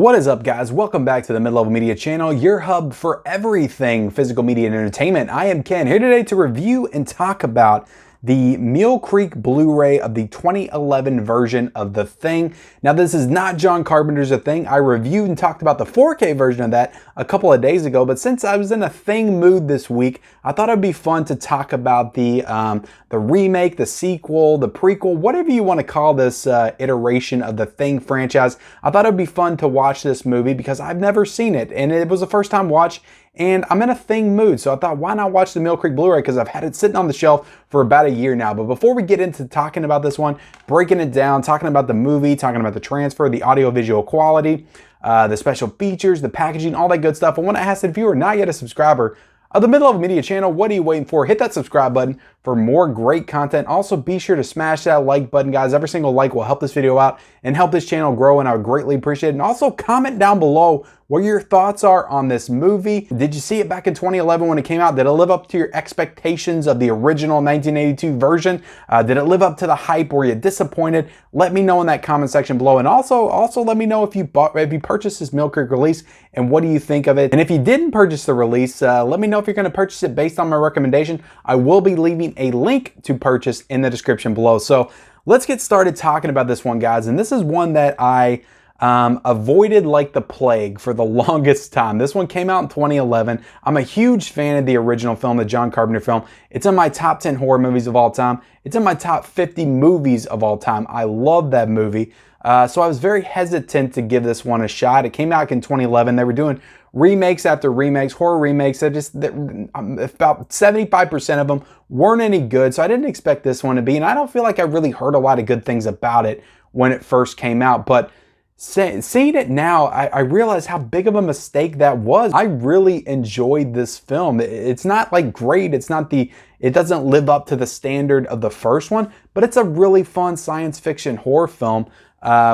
What is up, guys? Welcome back to the Mid-Level Media channel, your hub for everything physical media and entertainment. I am Ken, here today to review and talk about the MILLCREEK Blu-ray of the 2011 version of The Thing. Now, this is not John Carpenter's The Thing. I reviewed and talked about the 4K version of that a couple of days ago, but since I was in a Thing mood this week, I thought it'd be fun to talk about the remake, the sequel, the prequel, whatever you want to call this iteration of the Thing franchise. I thought it'd be fun to watch this movie because I've never seen it, and it was a first time watch. And I'm in a Thing mood, so I thought, why not watch the MILLCREEK Blu-ray? Because I've had it sitting on the shelf for about a year now. But before we get into talking about this one, breaking it down, talking about the movie, talking about the transfer, the audio-visual quality, the special features, the packaging, all that good stuff, I want to ask that if you are not yet a subscriber of the Mid-Level Media channel, what are you waiting for? Hit that subscribe button for more great content. Also, be sure to smash that like button, guys. Every single like will help this video out and help this channel grow, and I would greatly appreciate it. And also, comment down below what your thoughts are on this movie. Did you see it back in 2011 when it came out? Did it live up to your expectations of the original 1982 version? Did it live up to the hype? Were you disappointed? Let me know in that comment section below. And also let me know if you purchased this MILLCREEK release and what do you think of it. And if you didn't purchase the release, let me know if you're going to purchase it based on my recommendation. I will be leaving a link to purchase in the description below. So let's get started talking about this one, guys. And this is one that I avoided like the plague for the longest time. This one came out in 2011. I'm a huge fan of the original film, the John Carpenter film. It's in my top 10 horror movies of all time. It's in my top 50 movies of all time. I love that movie. So I was very hesitant to give this one a shot. It came out in 2011. They were doing remakes after remakes, horror remakes. About 75% of them weren't any good. So I didn't expect this one to be. And I don't feel like I really heard a lot of good things about it when it first came out. But seeing it now, I realize how big of a mistake that was. I really enjoyed this film. It's not like great. It doesn't live up to the standard of the first one, but it's a really fun science fiction horror film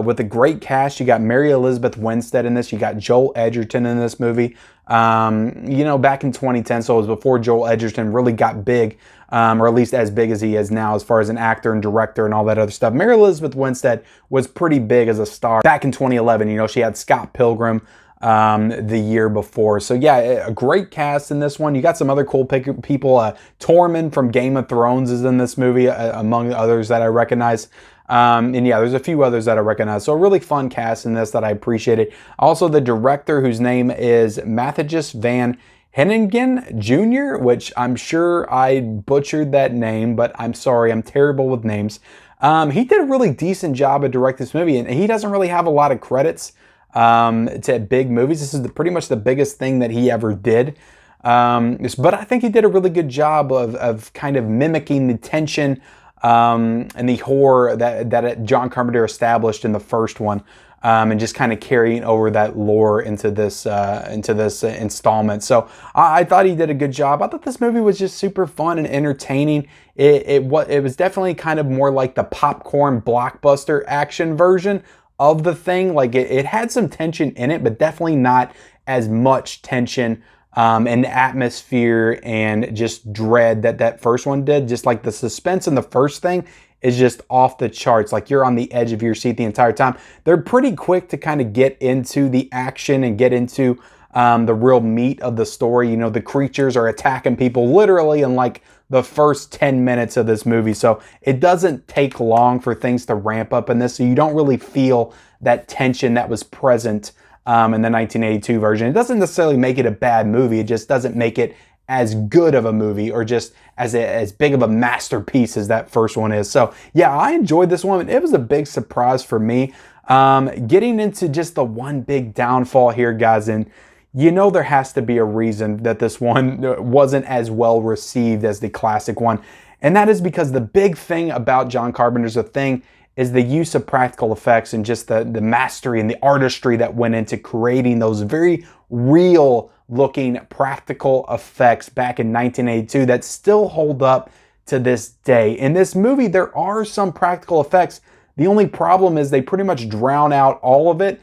with a great cast. You got Mary Elizabeth Winstead in this. You got Joel Edgerton in this movie. You know, back in 2010, so it was before Joel Edgerton really got big, or at least as big as he is now as far as an actor and director and all that other stuff. Mary Elizabeth Winstead was pretty big as a star back in 2011. You know, she had Scott Pilgrim the year before. So yeah, a great cast in this one. You got some other cool people. Tormund from Game of Thrones is in this movie, among others that I recognize. And yeah, there's a few others that I recognize. So a really fun cast in this that I appreciated. Also, the director, whose name is Matthijs van Henningen Jr., which I'm sure I butchered that name, but I'm sorry, I'm terrible with names. He did a really decent job of directing this movie, and he doesn't really have a lot of credits to big movies. This is pretty much the biggest thing that he ever did. But I think he did a really good job of kind of mimicking the tension and the horror that John Carpenter established in the first one, and just kind of carrying over that lore into this installment. So I thought he did a good job. I thought this movie was just super fun and entertaining. It was definitely kind of more like the popcorn blockbuster action version of The Thing. Like it had some tension in it, but definitely not as much tension and atmosphere and just dread that first one did. Just like the suspense in the first Thing is just off the charts. Like you're on the edge of your seat the entire time. They're pretty quick to kind of get into the action and get into the real meat of the story. You know, the creatures are attacking people literally in like the first 10 minutes of this movie. So it doesn't take long for things to ramp up in this. So you don't really feel that tension that was present in the 1982 version. It doesn't necessarily make it a bad movie. It just doesn't make it as good of a movie or just as big of a masterpiece as that first one is. So yeah, I enjoyed this one. It was a big surprise for me. Getting into just the one big downfall here, guys, and you know there has to be a reason that this one wasn't as well received as the classic one. And that is because the big thing about John Carpenter's The Thing is the use of practical effects and just the mastery and the artistry that went into creating those very real looking practical effects back in 1982 that still hold up to this day. In this movie, there are some practical effects. The only problem is they pretty much drown out all of it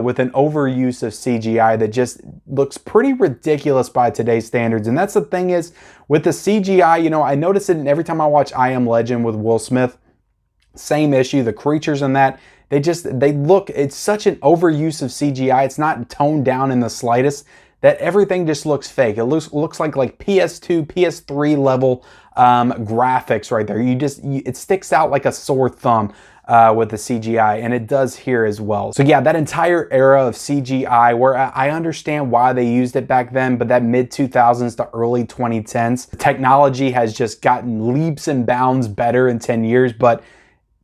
with an overuse of CGI that just looks pretty ridiculous by today's standards. And that's the thing is, with the CGI, you know, I notice it every time I watch I Am Legend with Will Smith. Same issue. The creatures in that they look, it's such an overuse of CGI. It's not toned down in the slightest, that everything just looks fake. It looks like PS2, PS3 level graphics right there. It sticks out like a sore thumb with the CGI, and it does here as well. So yeah, that entire era of CGI, where I understand why they used it back then, but that mid-2000s to early 2010s, technology has just gotten leaps and bounds better in 10 years, but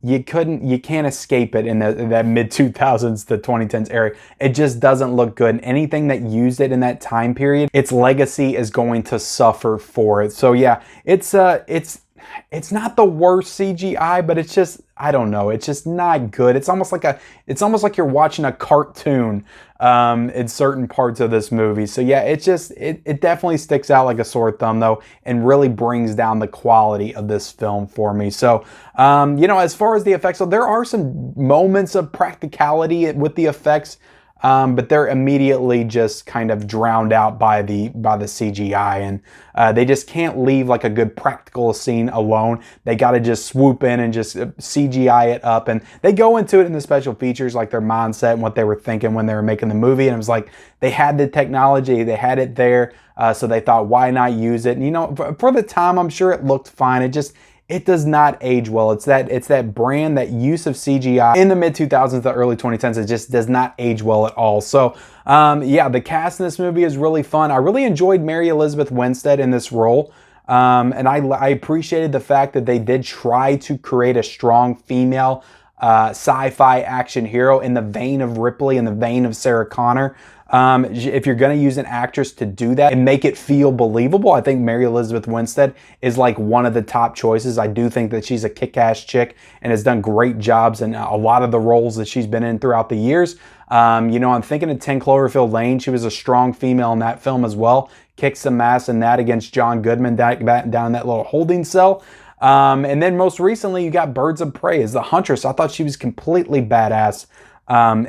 you can't escape it in that mid-2000s to 2010s era. It just doesn't look good. And anything that used it in that time period, its legacy is going to suffer for it. So yeah, it's not the worst CGI, but it's just, I don't know, it's just not good. It's almost like you're watching a cartoon in certain parts of this movie. So yeah, it definitely sticks out like a sore thumb though, and really brings down the quality of this film for me. So you know, as far as the effects, so there are some moments of practicality with the effects, but they're immediately just kind of drowned out by the CGI, and they just can't leave like a good practical scene alone. They got to just swoop in and just CGI it up, and they go into it in the special features, like their mindset and what they were thinking when they were making the movie. And it was like they had the technology, they had it there, so they thought, why not use it? And you know, for the time, I'm sure it looked fine. It does not age well. It's that brand, that use of CGI in the mid-2000s to early 2010s. It just does not age well at all. So yeah, the cast in this movie is really fun. I really enjoyed Mary Elizabeth Winstead in this role. And I appreciated the fact that they did try to create a strong female sci-fi action hero in the vein of Ripley, in the vein of Sarah Connor. If you're going to use an actress to do that and make it feel believable, I think Mary Elizabeth Winstead is like one of the top choices. I do think that she's a kick-ass chick and has done great jobs in a lot of the roles that she's been in throughout the years. You know, I'm thinking of 10 Cloverfield Lane. She was a strong female in that film as well. Kicked some ass in that against John Goodman down in that little holding cell. And then most recently, you got Birds of Prey as the Huntress. I thought she was completely badass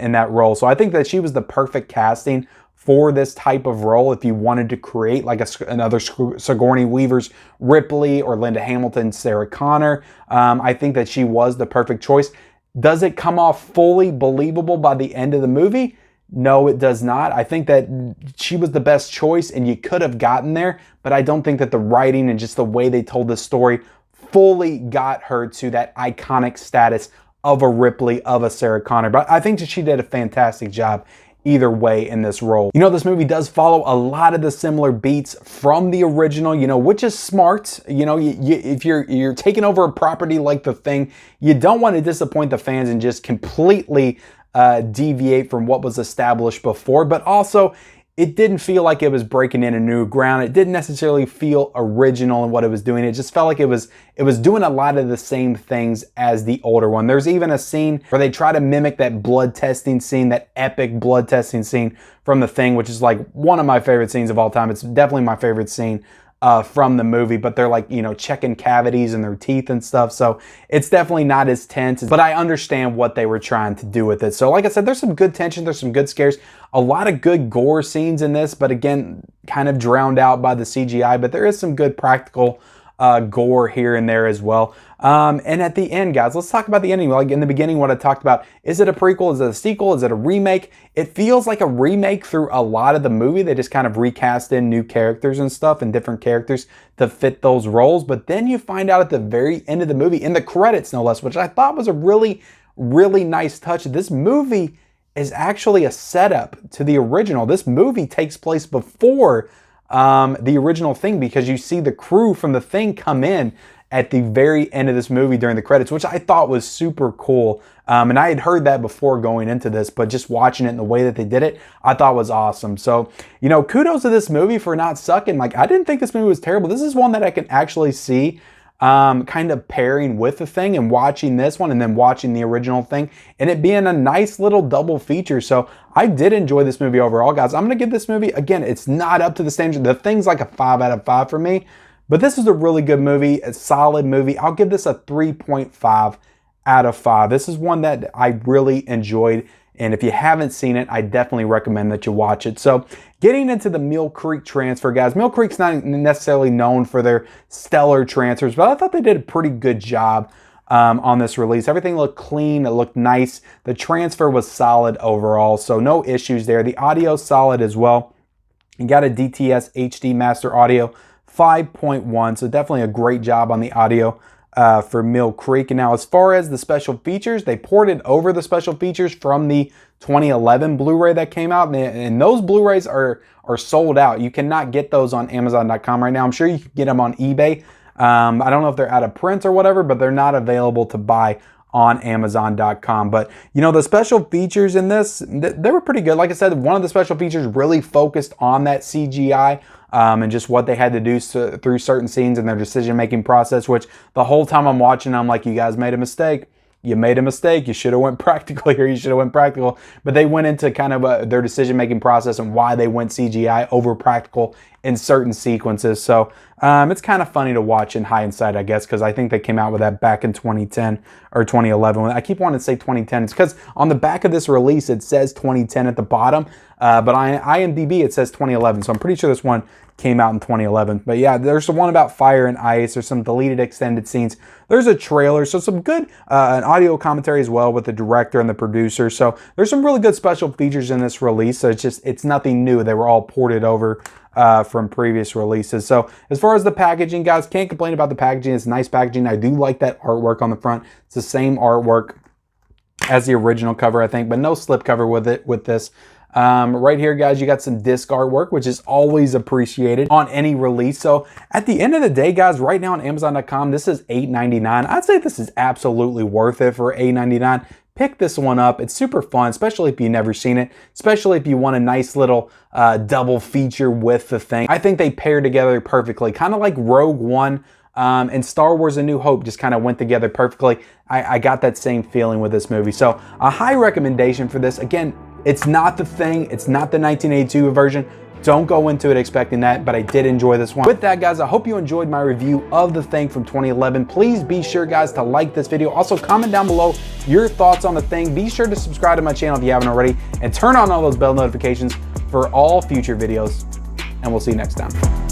in that role. So I think that she was the perfect casting for this type of role if you wanted to create like another Sigourney Weaver's Ripley or Linda Hamilton's Sarah Connor. I think that she was the perfect choice. Does it come off fully believable by the end of the movie? No, it does not. I think that she was the best choice and you could have gotten there, but I don't think that the writing and just the way they told the story fully got her to that iconic status of a Ripley, of a Sarah Connor. But I think that she did a fantastic job either way in this role. You know, this movie does follow a lot of the similar beats from the original, you know, which is smart. You know, if you're taking over a property like The Thing, you don't want to disappoint the fans and just completely deviate from what was established before, but also it didn't feel like it was breaking in a new ground. It didn't necessarily feel original in what it was doing. It just felt like it was doing a lot of the same things as the older one. There's even a scene where they try to mimic that blood testing scene, that epic blood testing scene from The Thing, which is like one of my favorite scenes of all time. It's definitely my favorite scene from the movie, but they're like, you know, checking cavities in their teeth and stuff. So it's definitely not as tense, but I understand what they were trying to do with it. So like I said, there's some good tension, there's some good scares, a lot of good gore scenes in this, but again, kind of drowned out by the CGI, but there is some good practical gore here and there as well. And at the end, guys, let's talk about the ending. Like in the beginning, what I talked about, is it a prequel? Is it a sequel? Is it a remake? It feels like a remake through a lot of the movie. They just kind of recast in new characters and stuff and different characters to fit those roles. But then you find out at the very end of the movie, in the credits no less, which I thought was a really, really nice touch. This movie is actually a setup to the original. This movie takes place before the original Thing, because you see the crew from The Thing come in at the very end of this movie during the credits, which I thought was super cool. And I had heard that before going into this, but just watching it and the way that they did it, I thought was awesome. So, you know, kudos to this movie for not sucking. Like, I didn't think this movie was terrible. This is one that I can actually see kind of pairing with The Thing and watching this one and then watching the original Thing and it being a nice little double feature. So I did enjoy this movie overall, guys. I'm going to give this movie, again, it's not up to the standard. The Thing's like a 5 out of 5 for me, but this is a really good movie, a solid movie. I'll give this a 3.5 out of 5. This is one that I really enjoyed. And if you haven't seen it, I definitely recommend that you watch it. So getting into the MILLCREEK transfer, guys. MILLCREEK's not necessarily known for their stellar transfers, but I thought they did a pretty good job on this release. Everything looked clean, it looked nice. The transfer was solid overall, so no issues there. The audio solid as well. You got a DTS HD Master Audio 5.1, so definitely a great job on the audio for MILLCREEK. And now as far as the special features, they ported over the special features from the 2011 Blu-ray that came out, and those Blu-rays are sold out. You cannot get those on Amazon.com right now. I'm sure you can get them on eBay. I don't know if they're out of print or whatever, but they're not available to buy on Amazon.com. But you know, the special features in this, they were pretty good. Like I said, one of the special features really focused on that CGI and just what they had to do through certain scenes in their decision-making process, which the whole time I'm watching, I'm like, you guys made a mistake. You made a mistake. You should have went practical here. You should have went practical. But they went into kind of their decision-making process and why they went CGI over practical in certain sequences. So it's kind of funny to watch in hindsight, I guess, because I think they came out with that back in 2010 or 2011. I keep wanting to say 2010. It's because on the back of this release, it says 2010 at the bottom. But on IMDb, it says 2011. So I'm pretty sure this one came out in 2011. But yeah, there's the one about fire and ice. There's some deleted extended scenes. There's a trailer. So some good an audio commentary as well with the director and the producer. So there's some really good special features in this release. So it's nothing new. They were all ported over from previous releases. So as far as the packaging, guys, can't complain about the packaging. It's nice packaging. I do like that artwork on the front. It's the same artwork as the original cover, I think, but no slipcover with this. Right here, guys, you got some disc artwork, which is always appreciated on any release. So at the end of the day, guys, right now on Amazon.com, this is $8.99. I'd say this is absolutely worth it for $8.99. Pick this one up. It's super fun, especially if you've never seen it, especially if you want a nice little double feature with the thing. I think they pair together perfectly, kind of like Rogue One and Star Wars A New Hope just kind of went together perfectly. I got that same feeling with this movie. So a high recommendation for this. Again, it's not The Thing. It's not the 1982 version. Don't go into it expecting that, but I did enjoy this one. With that, guys, I hope you enjoyed my review of The Thing from 2011. Please be sure, guys, to like this video. Also, comment down below your thoughts on The Thing. Be sure to subscribe to my channel if you haven't already, and turn on all those bell notifications for all future videos, and we'll see you next time.